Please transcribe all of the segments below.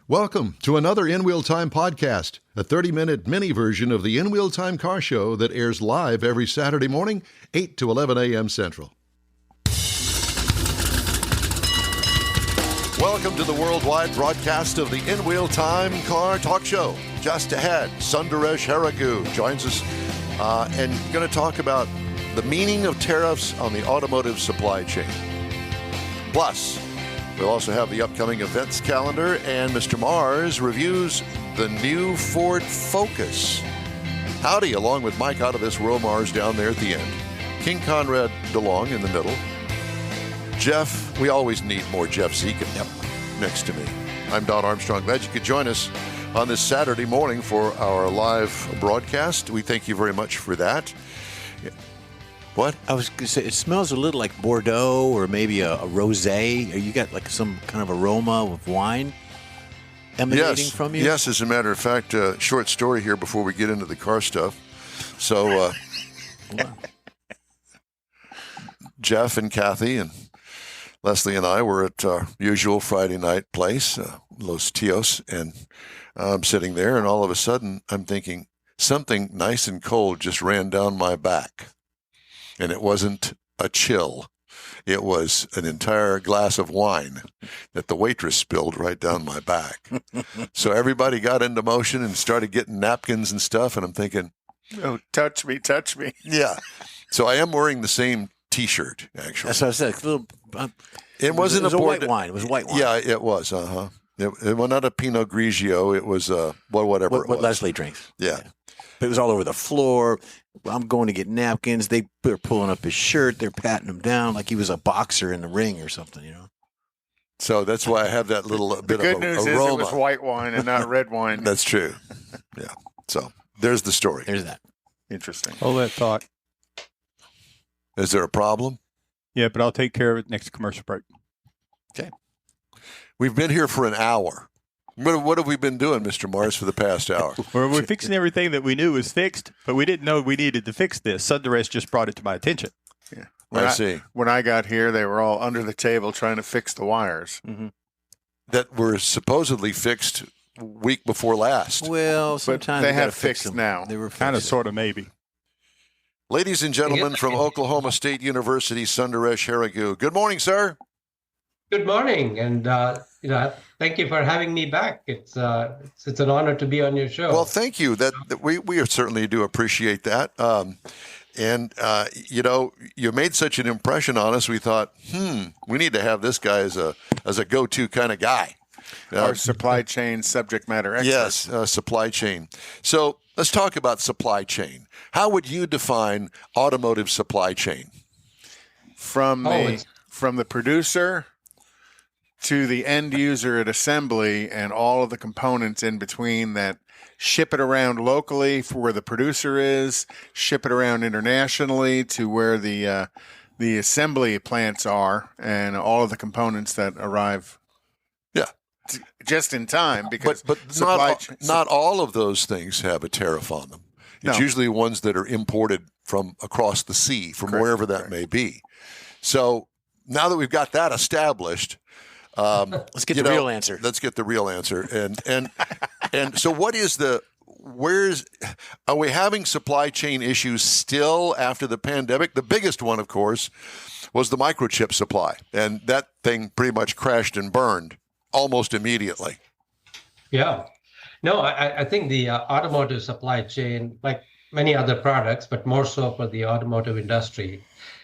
Welcome to another In Wheel Time podcast, a 30-minute mini version of the In Wheel Time car show that airs live every Saturday morning, 8 to 11 a.m. Central. Welcome to the worldwide broadcast of the In Wheel Time car talk show. Just ahead, Sunderesh Heragu joins us and going to talk about the meaning of tariffs on the automotive supply chain. Plus, we'll also have the upcoming events calendar, and Mr. Mars reviews the new Ford Focus. Howdy, along with Mike out of this world, Mars down there at the end. King Conrad DeLong in the middle. Jeff, we always need more Jeff Zekin next to me. I'm Don Armstrong. Glad you could join us on this Saturday morning for our live broadcast. We thank you very much for that. What? I was going to say, it smells a little like Bordeaux or maybe a rosé. You got like some kind of aroma of wine emanating from you? Yes, as a matter of fact, short story here before we get into the car stuff. So, Jeff and Kathy and Leslie and I were at our usual Friday night place, Los Tios, and I'm sitting there, and all of a sudden I'm thinking something nice and cold just ran down my back. And it wasn't a chill. It was an entire glass of wine that the waitress spilled right down my back. So everybody got into motion and started getting napkins and stuff. And I'm thinking, oh, touch me. Yeah. So I am wearing the same T-shirt, actually. That's what I said. It wasn't a white wine. It was white wine. Yeah, it was. It was not a Pinot Grigio. It was whatever it was. What Leslie drinks. Yeah. But it was all over the floor. I'm going to get napkins. They were pulling up his shirt. They're patting him down like he was a boxer in the ring or something, you know. So that's why I have that little bit of aroma. The good news is it was white wine and not red wine. That's true. Yeah. So there's the story. There's that. Interesting. Hold that thought. Is there a problem? Yeah, but I'll take care of it next commercial break. Okay. We've been here for an hour. What have we been doing, Mr. Mars, for the past hour? Well, we're fixing everything that we knew was fixed, but we didn't know we needed to fix this. Sunderesh just brought it to my attention. Yeah. I see. When I got here, they were all under the table trying to fix the wires. Mm-hmm. That were supposedly fixed week before last. Well, sometimes they have fixed now. They were Kind of, sort of, maybe. Ladies and gentlemen from Oklahoma State University, Sunderesh Heragu. Good morning, sir. Good morning, and thank you for having me back. It's an honor to be on your show. Well, thank you. That we certainly do appreciate that. You made such an impression on us. We thought, we need to have this guy as a go-to kind of guy. Our supply chain subject matter expert. Yes, supply chain. So let's talk about supply chain. How would you define automotive supply chain? From the producer to the end user at assembly and all of the components in between that ship it around locally for where the producer is, ship it around internationally to where the assembly plants are, and all of the components that arrive. Yeah, just in time, because but not all of those things have a tariff on them. It's usually ones that are imported from across the sea, from wherever that may be. So now that we've got that established, let's get the real answer. Let's get the real answer. And so are we having supply chain issues still after the pandemic? The biggest one, of course, was the microchip supply. And that thing pretty much crashed and burned almost immediately. Yeah. No, I think the automotive supply chain, like many other products, but more so for the automotive industry,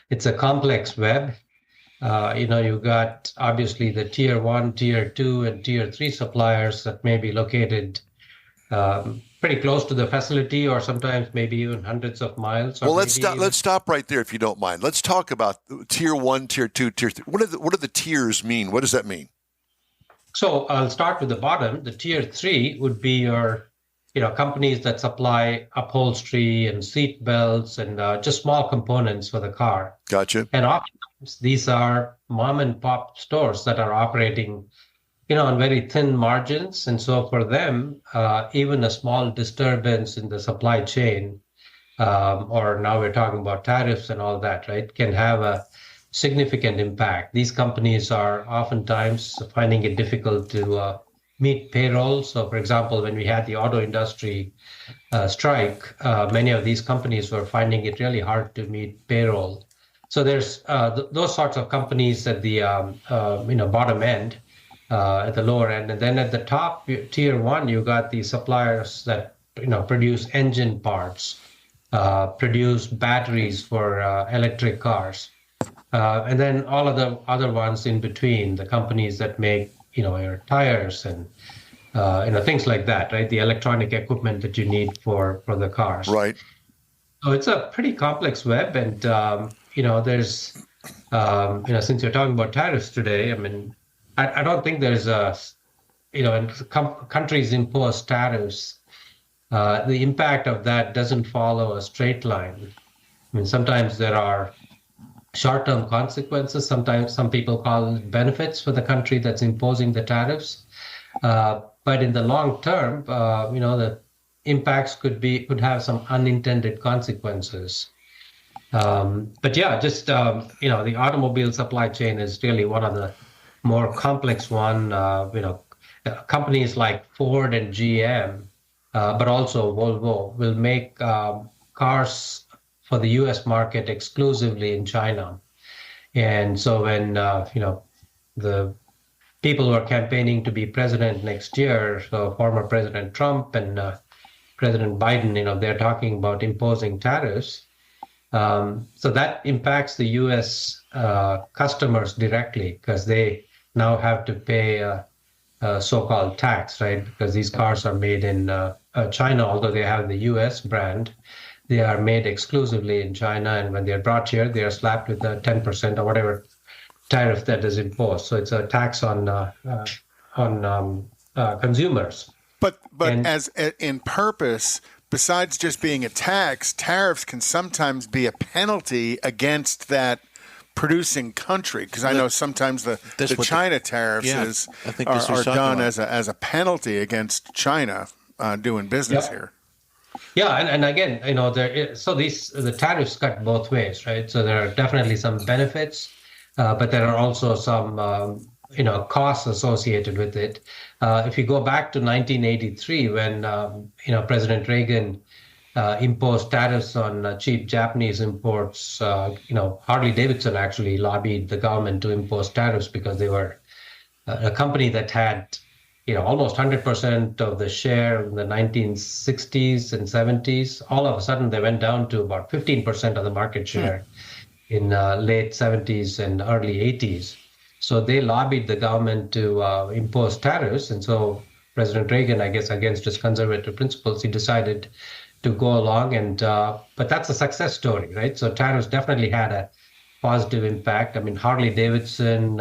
it's a complex web. You've got obviously the tier 1, tier 2, and tier 3 suppliers that may be located pretty close to the facility, or sometimes maybe even hundreds of miles. Well, let's stop right there if you don't mind. Let's talk about tier 1, tier 2, tier 3. What do the tiers mean? What does that mean? So I'll start with the bottom. The tier 3 would be your companies that supply upholstery and seat belts and just small components for the car. Gotcha. And oftentimes these are mom and pop stores that are operating, on very thin margins. And so for them, even a small disturbance in the supply chain, or now we're talking about tariffs and all that, right, can have a significant impact. These companies are oftentimes finding it difficult to meet payroll. So, for example, when we had the auto industry strike, many of these companies were finding it really hard to meet payroll. So there's those sorts of companies at the bottom end, at the lower end, and then at the top tier one, you got the suppliers that produce engine parts, produce batteries for electric cars, and then all of the other ones in between, the companies that make your tires and things like that, right? The electronic equipment that you need for the cars. Right. So it's a pretty complex web, and there's since you're talking about tariffs today, I mean, I don't think there's when countries impose tariffs, the impact of that doesn't follow a straight line. I mean, sometimes there are short-term consequences. Sometimes some people call it benefits for the country that's imposing the tariffs. But in the long term, the impacts could have some unintended consequences. But yeah, just the automobile supply chain is really one of the more complex one. Companies like Ford and GM, but also Volvo, will make cars for the U.S. market exclusively in China. And so when the people who are campaigning to be president next year, so former President Trump and President Biden, they're talking about imposing tariffs. So that impacts the U.S. Customers directly, because they now have to pay a so-called tax, right? Because these cars are made in China, although they have the U.S. brand. They are made exclusively in China, and when they're brought here, they are slapped with a 10% or whatever tariff that is imposed. So it's a tax on consumers. But as in purpose, besides just being a tax, tariffs can sometimes be a penalty against that producing country. Because I know sometimes the China tariffs are done as a penalty against China doing business here. Yeah, and again, the tariffs cut both ways, right? So there are definitely some benefits, but there are also some costs associated with it. If you go back to 1983, when President Reagan imposed tariffs on cheap Japanese imports, Harley-Davidson actually lobbied the government to impose tariffs because they were a company that had almost 100% of the share in the 1960s and 70s. All of a sudden, they went down to about 15% of the market share in late 70s and early 80s. So they lobbied the government to impose tariffs. And so President Reagan, I guess, against his conservative principles, he decided to go along. And but that's a success story, right? So tariffs definitely had a positive impact. I mean, Harley-Davidson,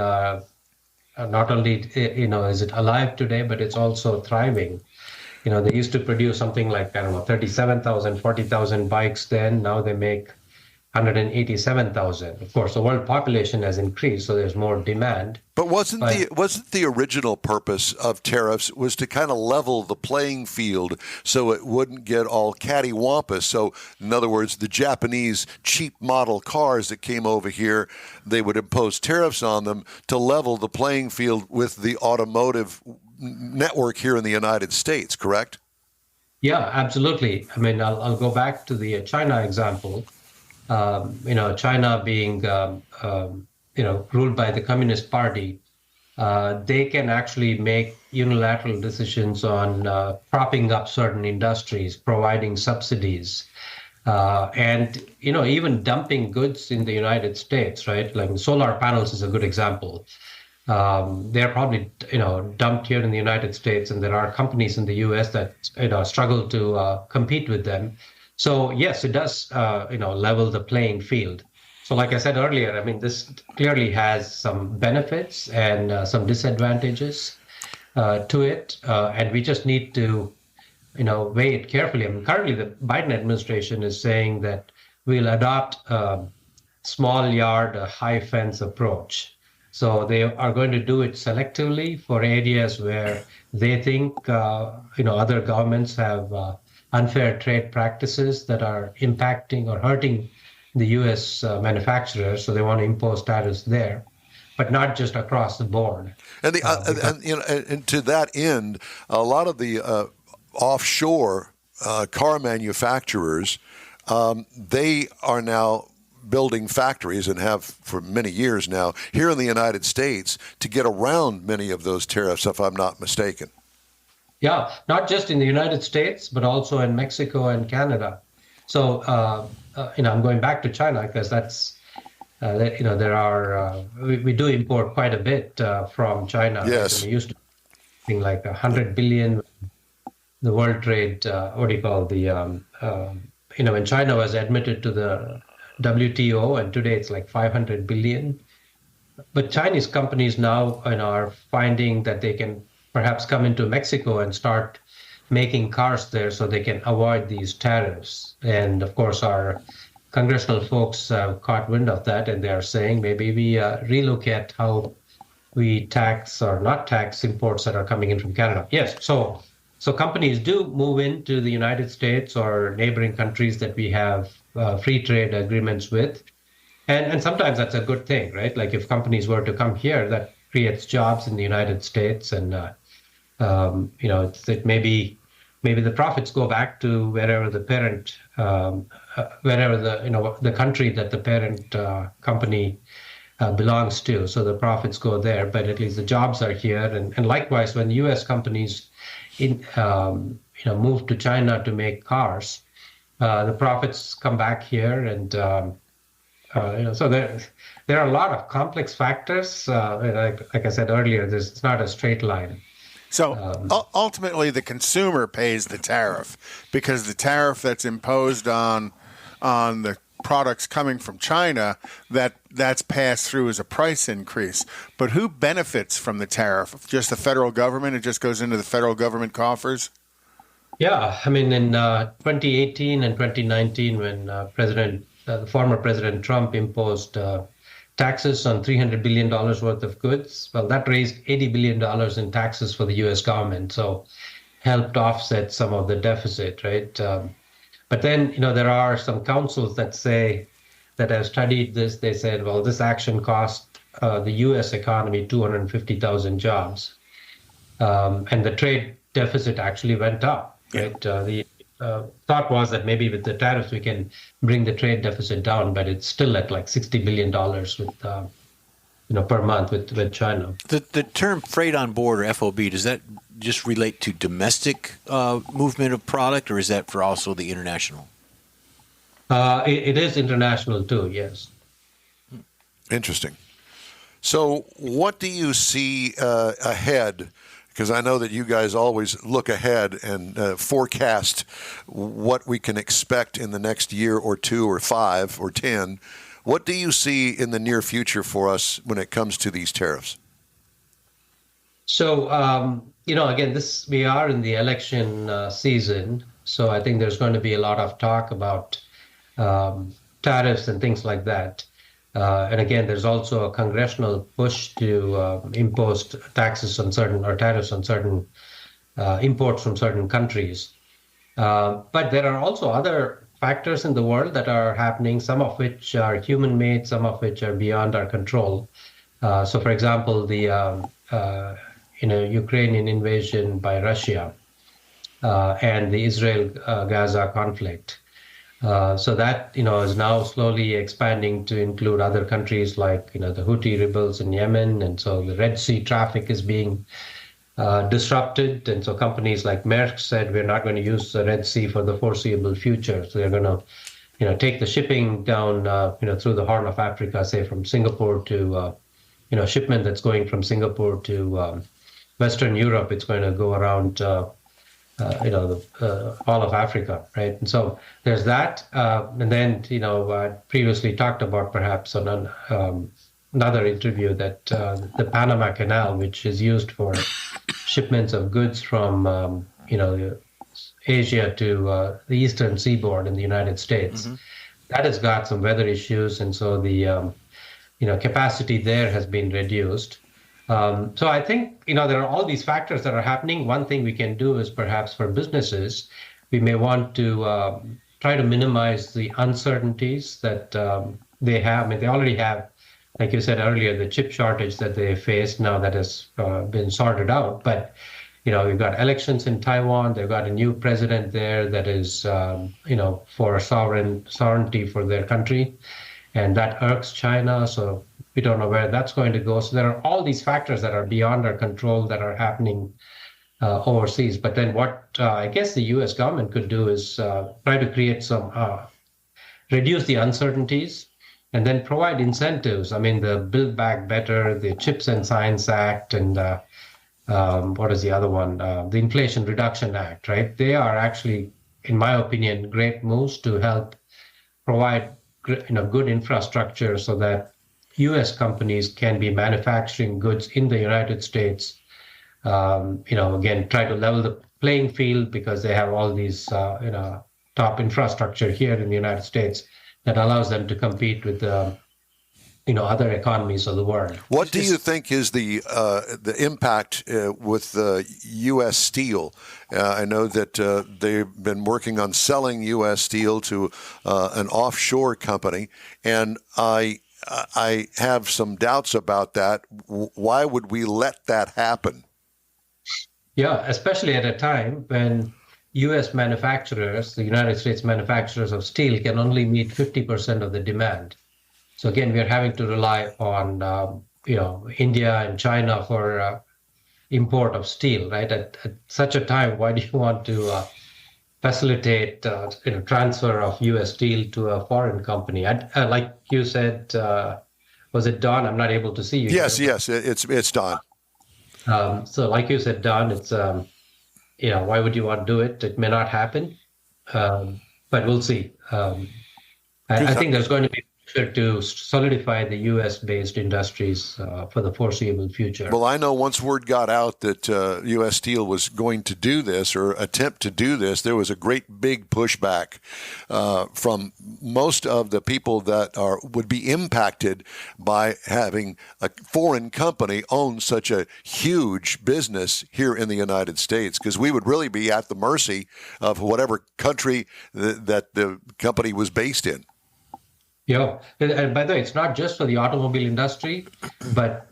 not only is it alive today, but it's also thriving. They used to produce something like 37,000, 40,000 bikes then. Now they make 187,000. Of course, the world population has increased, so there's more demand. But wasn't the original purpose of tariffs was to kind of level the playing field so it wouldn't get all cattywampus? So, in other words, the Japanese cheap model cars that came over here, they would impose tariffs on them to level the playing field with the automotive network here in the United States, correct? Yeah, absolutely. I mean, I'll go back to the China example. China being, ruled by the Communist Party, they can actually make unilateral decisions on propping up certain industries, providing subsidies, and, even dumping goods in the United States, right? Like solar panels is a good example. They're probably, dumped here in the United States, and there are companies in the U.S. that, struggle to compete with them. So yes, it does, level the playing field. So like I said earlier, I mean, this clearly has some benefits and some disadvantages to it, and we just need to, weigh it carefully. I mean, currently the Biden administration is saying that we'll adopt a small yard, a high fence approach. So they are going to do it selectively for areas where they think, other governments have unfair trade practices that are impacting or hurting the U.S. Manufacturers, so they want to impose tariffs there. but not just across the board. And and to that end, a lot of the offshore car manufacturers, they are now building factories and have for many years now here in the United States to get around many of those tariffs, if I'm not mistaken. Yeah, not just in the United States, but also in Mexico and Canada. So, I'm going back to China because that's, there are, we do import quite a bit from China. Yes. We used to think like 100 billion, the World Trade, when China was admitted to the WTO, and today it's like 500 billion. But Chinese companies now are finding that they can perhaps come into Mexico and start making cars there so they can avoid these tariffs. And of course, our congressional folks caught wind of that, and they are saying maybe we relook at how we tax or not tax imports that are coming in from Canada. Yes, so companies do move into the United States or neighboring countries that we have free trade agreements with. And sometimes that's a good thing, right? Like if companies were to come here, that creates jobs in the United States. And, maybe the profits go back to wherever the parent, wherever the country that the parent company belongs to. So the profits go there, but at least the jobs are here. And likewise, when U.S. companies move to China to make cars, the profits come back here, and so there are a lot of complex factors. Like I said earlier, it's not a straight line. So ultimately, the consumer pays the tariff because the tariff that's imposed on the products coming from China, that's passed through as a price increase. But who benefits from the tariff? Just the federal government? It just goes into the federal government coffers? Yeah, I mean, in 2018 and 2019, when the former President Trump imposed taxes on $300 billion worth of goods, well, that raised $80 billion in taxes for the U.S. government, so helped offset some of the deficit, right? But then, there are some councils that have studied this. They said, well, this action cost the U.S. economy 250,000 jobs, and the trade deficit actually went up. Right? The thought was that maybe with the tariffs we can bring the trade deficit down, but it's still at like $60 billion per month with China. The term freight on board or FOB, does that just relate to domestic movement of product, or is that for also the international? It is international too, yes. Interesting. So what do you see ahead? Because I know that you guys always look ahead and forecast what we can expect in the next year or 2 or 5 or 10. What do you see in the near future for us when it comes to these tariffs? So, again, we are in the election season. So I think there's going to be a lot of talk about tariffs and things like that. And again, there's also a congressional push to impose taxes on certain or tariffs on certain imports from certain countries. But there are also other factors in the world that are happening, some of which are human-made, some of which are beyond our control. So, for example, the Ukrainian invasion by Russia and the Israel-Gaza conflict. So that, is now slowly expanding to include other countries like, the Houthi rebels in Yemen. And so the Red Sea traffic is being disrupted. And so companies like Maersk said, we're not going to use the Red Sea for the foreseeable future. So they're going to, take the shipping down, through the Horn of Africa, say from Singapore to, shipment that's going from Singapore to Western Europe. It's going to go around, all of Africa, right? And so there's that. And then, I previously talked about perhaps on another interview that the Panama Canal, which is used for shipments of goods from, Asia to the eastern seaboard in the United States, that has got some weather issues. And so the, capacity there has been reduced. So I think, there are all these factors that are happening. One thing we can do is perhaps for businesses, we may want to try to minimize the uncertainties that they have. I mean, they already have like you said earlier, the chip shortage that they faced now that has been sorted out. But we've got elections in Taiwan. They've got a new president there that is, for sovereignty for their country, and that irks China. So we don't know where that's going to go. So there are all these factors that are beyond our control that are happening overseas. But then what I guess the U.S. government could do is try to create reduce the uncertainties and then provide incentives. I mean, the Build Back Better, the Chips and Science Act, and what is the other one? The Inflation Reduction Act, right? They are actually, in my opinion, great moves to help provide good infrastructure so that U.S. companies can be manufacturing goods in the United States. Again, try to level the playing field because they have all these, top infrastructure here in the United States that allows them to compete with other economies of the world. What do you think is the impact with U.S. Steel? I know that they've been working on selling U.S. Steel to an offshore company, and I have some doubts about that. Why would we let that happen? Yeah, especially at a time when U.S. manufacturers, the United States manufacturers of steel, can only meet 50% of the demand. So again, we are having to rely on India and China for import of steel, right? At such a time, why do you want to facilitate transfer of U.S. steel to a foreign company? Like you said, was it Don? I'm not able to see you. Yes, here. yes, it's Don. So like you said, Don, it's why would you want to do it? It may not happen, but we'll see. I think there's going to be to solidify the U.S.-based industries for the foreseeable future. Well, I know once word got out that U.S. Steel was going to do this or attempt to do this, there was a great big pushback from most of the people that would be impacted by having a foreign company own such a huge business here in the United States, because we would really be at the mercy of whatever country that the company was based in. Yeah, and by the way, it's not just for the automobile industry, but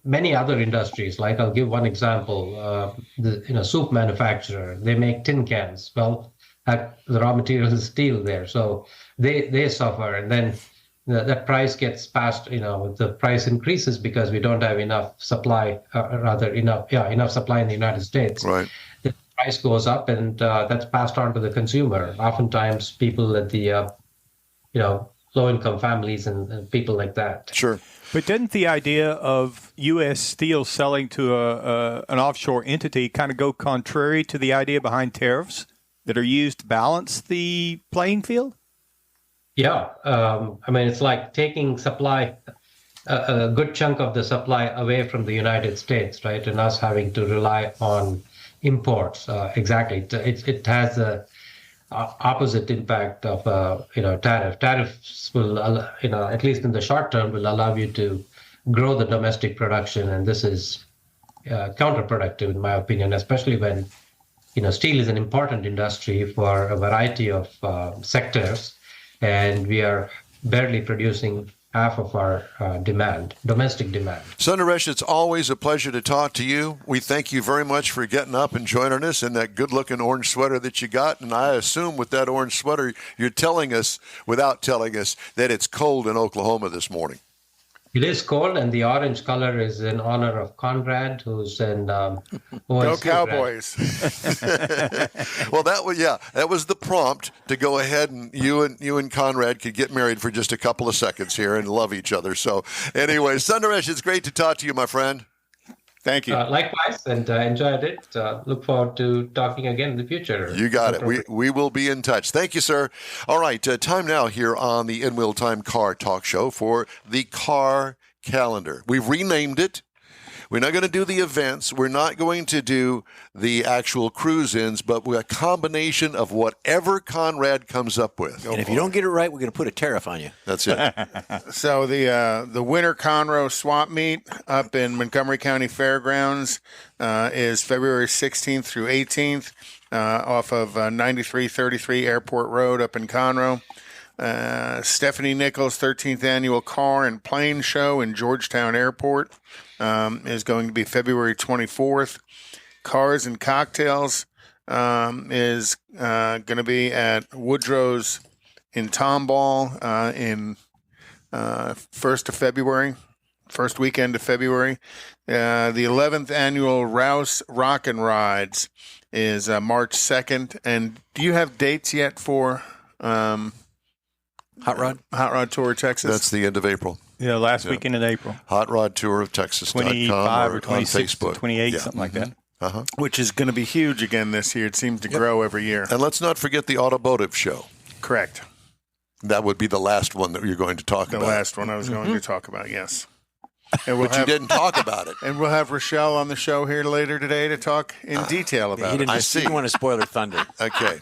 many other industries. Like I'll give one example: the soup manufacturer. They make tin cans. Well, the raw material is steel there, so they suffer, and then that price gets passed. The price increases because we don't have enough supply, enough supply in the United States. Right. The price goes up, and that's passed on to the consumer. Oftentimes, people at the low-income families and people like that. Sure. But didn't the idea of U.S. Steel selling to an offshore entity kind of go contrary to the idea behind tariffs that are used to balance the playing field? Yeah. It's like taking supply, a good chunk of the supply away from the United States, right? And us having to rely on imports. Exactly. It has a opposite impact of tariff. Tariffs will, at least in the short term, will allow you to grow the domestic production, and this is counterproductive, in my opinion, especially when steel is an important industry for a variety of sectors, and we are barely producing half of our domestic demand. Sunderesh, it's always a pleasure to talk to you. We thank you very much for getting up and joining us in that good-looking orange sweater that you got. And I assume with that orange sweater, you're telling us, without telling us, that it's cold in Oklahoma this morning. It is cold, and the orange color is in honor of Conrad, who's in Go Cowboys. Well, that was the prompt to go ahead, and you and Conrad could get married for just a couple of seconds here and love each other. So anyway, Sunderesh, it's great to talk to you, my friend. Thank you. Likewise, and enjoyed it. Look forward to talking again in the future. You got it. We will be in touch. Thank you, sir. All right, time now here on the In Wheel Time Car Talk Show for the Car Calendar. We've renamed it. We're not going to do the events. We're not going to do the actual cruise-ins, but we're a combination of whatever Conrad comes up with. And if you don't get it right, we're going to put a tariff on you. That's it. So the Winter Conroe Swap Meet up in Montgomery County Fairgrounds is February 16th through 18th off of 9333 Airport Road up in Conroe. Stephanie Nichols' 13th annual Car and Plane Show in Georgetown Airport is going to be February 24th. Cars and Cocktails is going to be at Woodrow's in Tomball in first weekend of February. The 11th annual Rouse Rock and Rides is March 2nd. And do you have dates yet for Hot Rod Tour of Texas? That's the end of April. Yeah, last weekend in April. Hot Rod Tour of Texas.com 25 or on 26 Facebook. to 28, Yeah. something like that. Uh-huh. Which is going to be huge again this year. It seems to grow every year. And let's not forget the automotive show. Correct. That would be the last one that you're going to talk The about. last one I was going to talk about, yes. And But you didn't talk about it. And we'll have Rochelle on the show here later today to talk in detail He about it. didn't, I he see. didn't want to spoil her thunder. Okay.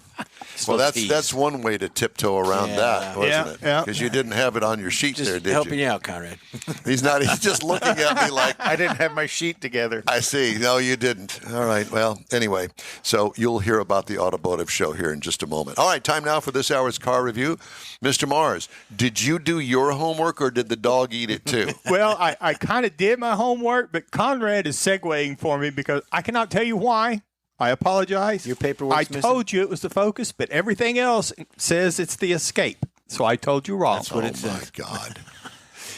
Well, that's one way to tiptoe around Yeah. that, wasn't it? Yeah. Because you didn't have it on your sheet Just there, did helping you? you out, Conrad. He's just looking at me like, I didn't have my sheet together. I see. No, you didn't. All right. Well, anyway, so you'll hear about the automotive show here in just a moment. All right, time now for this hour's car review. Mr. Mars, did you do your homework or did the dog eat it too? Well, I kind of did my homework, but Conrad is segueing for me because I cannot tell you why. I apologize. Your paperwork's I missing? told you it was the Focus, but everything else says it's the Escape. So I told you wrong. That's what it Oh, my says. God.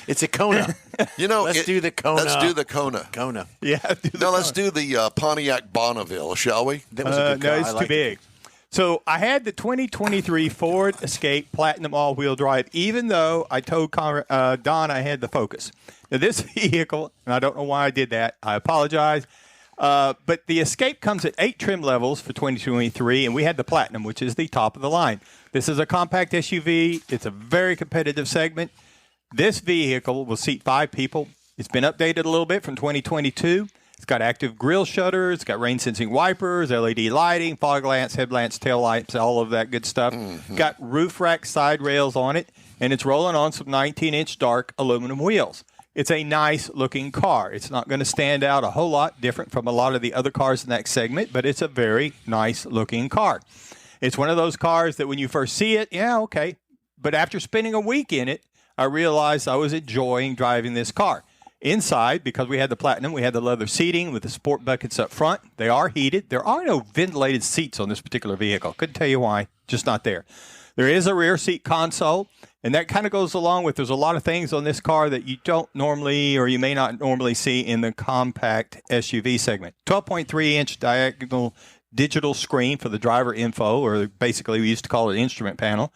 It's a Kona. You know, Let's do the Kona. Let's do the Kona. Kona. Yeah. No, let's do the Pontiac Bonneville, shall we? That was a good No, car. it's I too liked big. So I had the 2023 Ford Escape Platinum all-wheel drive, even though I told Don I had the Focus. Now, this vehicle, and I don't know why I did that. I apologize. But the Escape comes at 8 trim levels for 2023, and we had the Platinum, which is the top of the line. This is a compact SUV. It's a very competitive segment. This vehicle will seat 5 people. It's been updated a little bit from 2022. It's got active grille shutters. It's got rain-sensing wipers, LED lighting, fog lamps, headlamps, tail lights, all of that good stuff. Got roof rack side rails on it, and it's rolling on some 19-inch dark aluminum wheels. It's a nice-looking car. It's not going to stand out a whole lot different from a lot of the other cars in that segment, but it's a very nice-looking car. It's one of those cars that when you first see it, yeah, okay. But after spending a week in it, I realized I was enjoying driving this car. Inside, because we had the Platinum, we had the leather seating with the sport buckets up front. They are heated. There are no ventilated seats on this particular vehicle. Couldn't tell you why, just not there. There is a rear seat console, and that kind of goes along with there's a lot of things on this car that you don't normally or you may not normally see in the compact SUV segment. 12.3-inch diagonal digital screen for the driver info, or basically we used to call it instrument panel.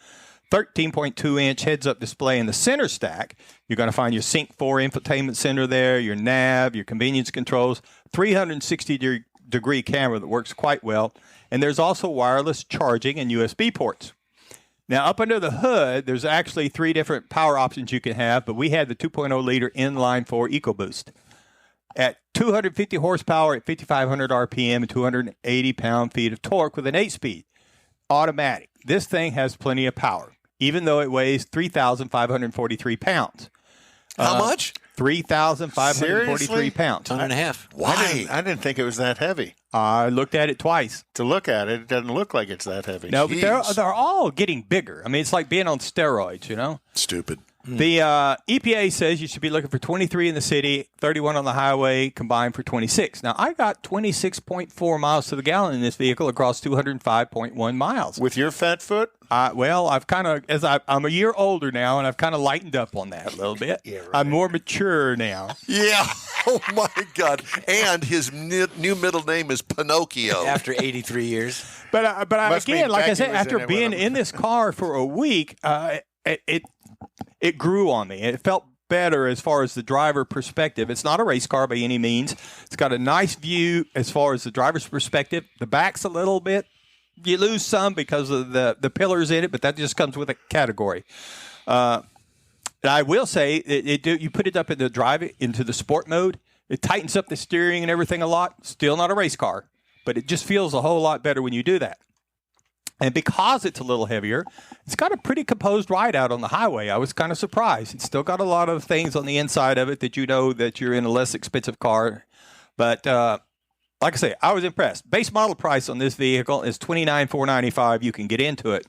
13.2-inch heads-up display in the center stack. You're going to find your Sync 4 infotainment center there, your nav, your convenience controls, 360-degree camera that works quite well, and there's also wireless charging and USB ports. Now, up under the hood, there's actually 3 different power options you can have, but we had the 2.0-liter inline-4 EcoBoost. At 250 horsepower at 5,500 RPM and 280 pound-feet of torque with an 8-speed automatic. This thing has plenty of power, even though it weighs 3,543 pounds. How much? 3,543 Seriously? pounds. Ton and a half. Why? I didn't think it was that heavy. I looked at it twice. To look at it, it doesn't look like it's that heavy. No, but Jeez. they're all getting bigger. I mean, it's like being on steroids, you know? Stupid. The EPA says you should be looking for 23 in the city, 31 on the highway, combined for 26. Now, I got 26.4 miles to the gallon in this vehicle across 205.1 miles. With your fat foot? Well, I've kind of, I'm a year older now, and I've kind of lightened up on that a little bit. Yeah, right. I'm more mature now. Yeah. Oh, my God. And his new middle name is Pinocchio. After 83 years. But Must again, mean like I Becky said, was in after it with being him. in this car for a week, it grew on me. It felt better as far as the driver perspective. It's not a race car by any means. It's got a nice view as far as the driver's perspective. The back's a little bit, you lose some because of the pillars in it, but that just comes with a category. And I will say, you put it up in into the sport mode, it tightens up the steering and everything a lot. Still not a race car, but it just feels a whole lot better when you do that. And because it's a little heavier, it's got a pretty composed ride out on the highway. I was kind of surprised. It's still got a lot of things on the inside of it that you know that you're in a less expensive car. But like I say, I was impressed. Base model price on this vehicle is $29,495. You can get into it.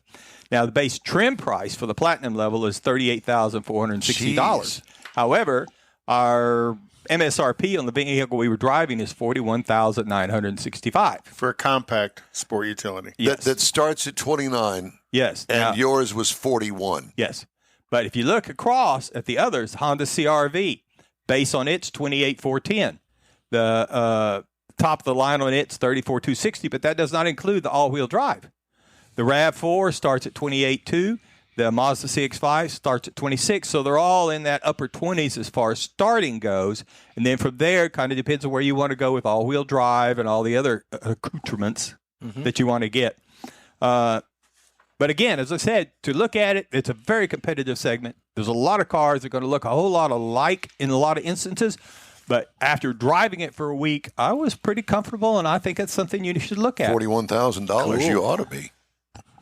Now, the base trim price for the platinum level is $38,460. However, our MSRP on the vehicle we were driving is $41,965 for a compact sport utility. Yes. That starts at 29. Yes. And Now, yours was 41. yes. But if you look across at the others, Honda CRV, base on it's $28,410. The top of the line on it's $34,260, but that does not include the all-wheel drive. The RAV4 starts at $28,200. The Mazda CX-5 starts at $26,000. So they're all in that upper 20s as far as starting goes. And then from there, it kind of depends on where you want to go with all-wheel drive and all the other accoutrements that you want to get. But again, as I said, to look at it, it's a very competitive segment. There's a lot of cars that are going to look a whole lot alike in a lot of instances. But after driving it for a week, I was pretty comfortable, and I think it's something you should look at. $41,000, you ought to be.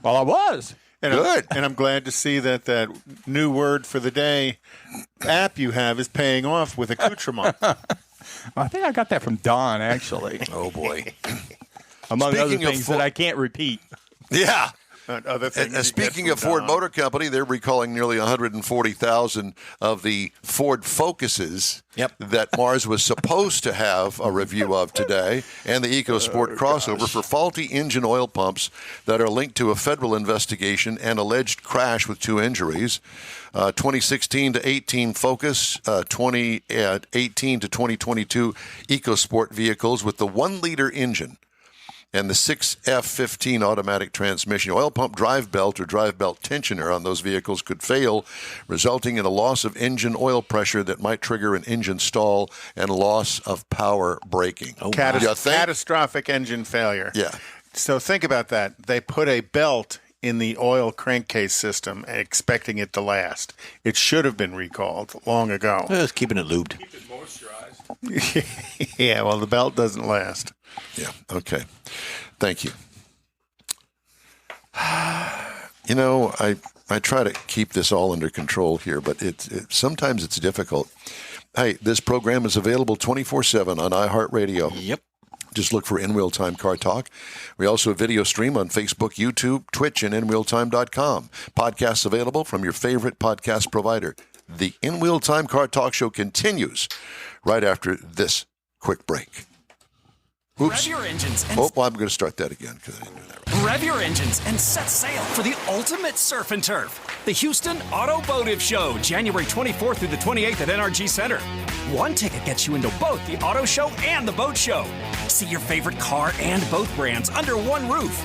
Well, I was. And Good. I'm glad to see that new word for the day app you have is paying off with accoutrement. I think I got that from Don, actually, Oh, boy. among Speaking other of things that I can't repeat. Yeah. Other things And speaking of Ford Motor Company, they're recalling nearly 140,000 of the Ford Focuses that Mars was supposed to have a review of today, and the EcoSport crossover for faulty engine oil pumps that are linked to a federal investigation and alleged crash with 2 injuries. 2016 to 18 Focus, 2018 to 2022 EcoSport vehicles with the 1-liter engine and the 6F15 automatic transmission. Oil pump drive belt or drive belt tensioner on those vehicles could fail, resulting in a loss of engine oil pressure that might trigger an engine stall and loss of power braking. Catastrophic engine failure. Yeah. So think about that. They put a belt in the oil crankcase system expecting it to last. It should have been recalled long ago. Just keeping it lubed. Yeah, well, the belt doesn't last. Yeah. Okay. Thank you. You know, I try to keep this all under control here, but sometimes it's difficult. Hey, this program is available 24/7 on iHeartRadio. Yep. Just look for In Wheel Time Car Talk. We also video stream on Facebook, YouTube, Twitch, and InWheelTime.com. Podcasts available from your favorite podcast provider. The In Wheel Time Car Talk Show continues right after this quick break. Oops. Rev your engines and Oh, well, I'm going to start that again because I didn't do that right. rev your engines and set sail for the ultimate surf and turf. The Houston Automotive Show, January 24th through the 28th at NRG Center. One ticket gets you into both the auto show and the boat show. See your favorite car and boat brands under one roof.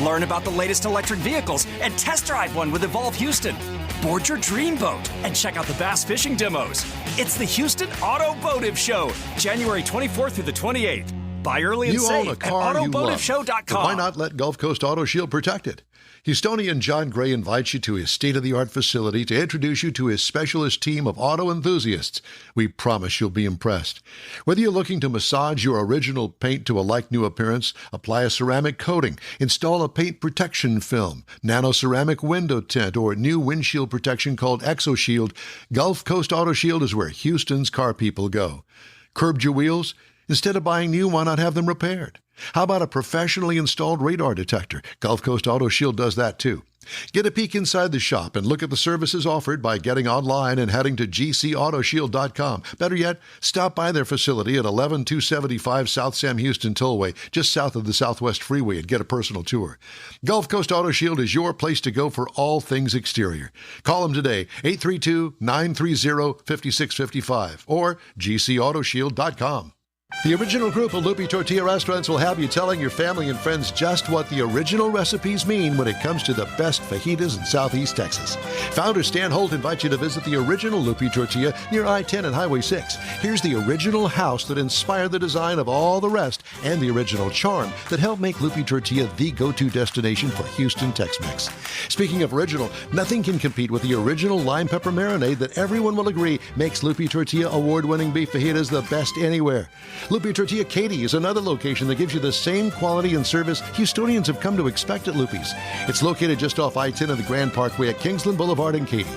Learn about the latest electric vehicles and test drive one with Evolve Houston. Board your dream boat and check out the bass fishing demos. It's the Houston Automotive Show, January 24th through the 28th. Buy early and You save own a at car you love. automotiveshow.com. Then why not let Gulf Coast Auto Shield protect it? Houstonian John Gray invites you to his state-of-the-art facility to introduce you to his specialist team of auto enthusiasts. We promise you'll be impressed. Whether you're looking to massage your original paint to a like-new appearance, apply a ceramic coating, install a paint protection film, nano-ceramic window tint, or new windshield protection called ExoShield, Gulf Coast Auto Shield is where Houston's car people go. Curbed your wheels? Instead of buying new, why not have them repaired? How about a professionally installed radar detector? Gulf Coast Auto Shield does that too. Get a peek inside the shop and look at the services offered by getting online and heading to gcautoshield.com. Better yet, stop by their facility at 11275 South Sam Houston Tollway, just south of the Southwest Freeway, and get a personal tour. Gulf Coast Auto Shield is your place to go for all things exterior. Call them today, 832-930-5655 or gcautoshield.com. The original group of Lupi Tortilla restaurants will have you telling your family and friends just what the original recipes mean when it comes to the best fajitas in Southeast Texas. Founder Stan Holt invites you to visit the original Lupi Tortilla near I-10 and Highway 6. Here's the original house that inspired the design of all the rest and the original charm that helped make Lupi Tortilla the go-to destination for Houston Tex-Mex. Speaking of original, nothing can compete with the original lime pepper marinade that everyone will agree makes Lupi Tortilla award-winning beef fajitas the best anywhere. Lupi Tortilla Katy is another location that gives you the same quality and service Houstonians have come to expect at Lupi's. It's located just off I-10 of the Grand Parkway at Kingsland Boulevard in Katy.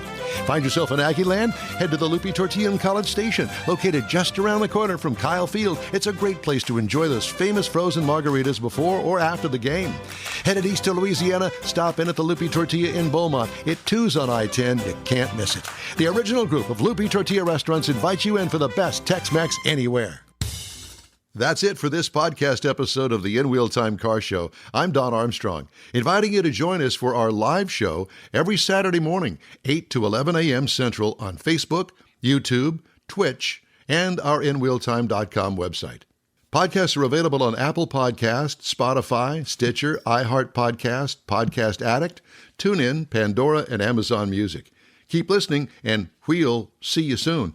Find yourself in Aggieland? Head to the Lupi Tortilla in College Station, located just around the corner from Kyle Field. It's a great place to enjoy those famous frozen margaritas before or after the game. Headed east to Louisiana, stop in at the Lupi Tortilla in Beaumont. It too's on I-10. You can't miss it. The original group of Lupi Tortilla restaurants invites you in for the best Tex-Mex anywhere. That's it for this podcast episode of the In Wheel Time Car Show. I'm Don Armstrong, inviting you to join us for our live show every Saturday morning, 8 to 11 a.m. Central on Facebook, YouTube, Twitch, and our InWheelTime.com website. Podcasts are available on Apple Podcasts, Spotify, Stitcher, iHeart Podcast, Podcast Addict, TuneIn, Pandora, and Amazon Music. Keep listening, and we'll see you soon.